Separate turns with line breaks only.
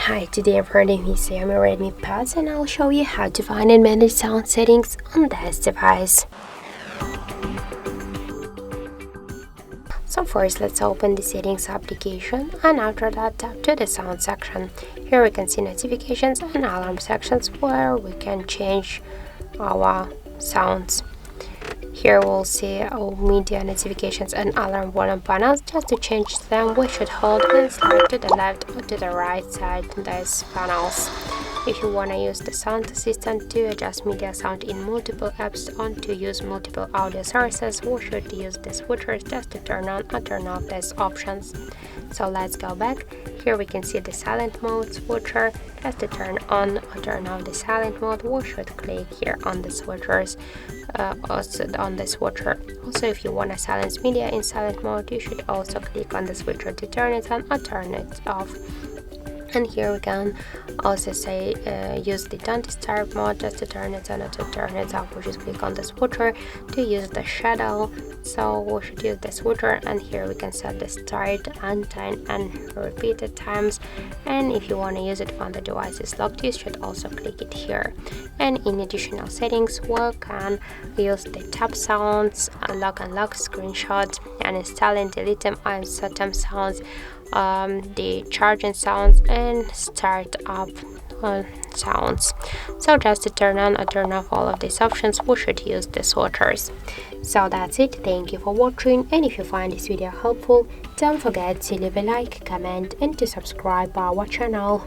Hi, today I'm running the Xiaomi Redmi PAD and I'll show you how to find and manage sound settings on this device. So first let's open the settings application and after that tap to the sound section. Here we can see notifications and alarm sections where we can change our sounds. Here we'll see all media notifications and alarm volume panels. Just to change them, we should hold and slide to the left or to the right side these panels. If you want to use the sound assistant to adjust media sound in multiple apps or to use multiple audio sources, we should use the switchers just to turn on or turn off these options. So let's go back. Here we can see the silent mode switcher. Just to turn on or turn off the silent mode, we should click here on the switchers. Also on the switcher. Also, if you want to silence media in silent mode, you should also click on the switcher to turn it on or turn it off. And here we can also say use the don't disturb mode just to turn it on or to turn it off. We should click on the switcher to use the shadow. So we should use the switcher, and here we can set the start and time and repeated times. And if you want to use it when the device is locked, you should also click it here. And in additional settings, we can use the tap sounds, lock and lock screenshots, and install and delete them on certain sounds, the charging sounds and start up sounds. So just to turn on or turn off all of these options, we should use the switchers. So that's it. Thank you for watching, and if you find this video helpful, don't forget to leave a like, comment and to subscribe our channel.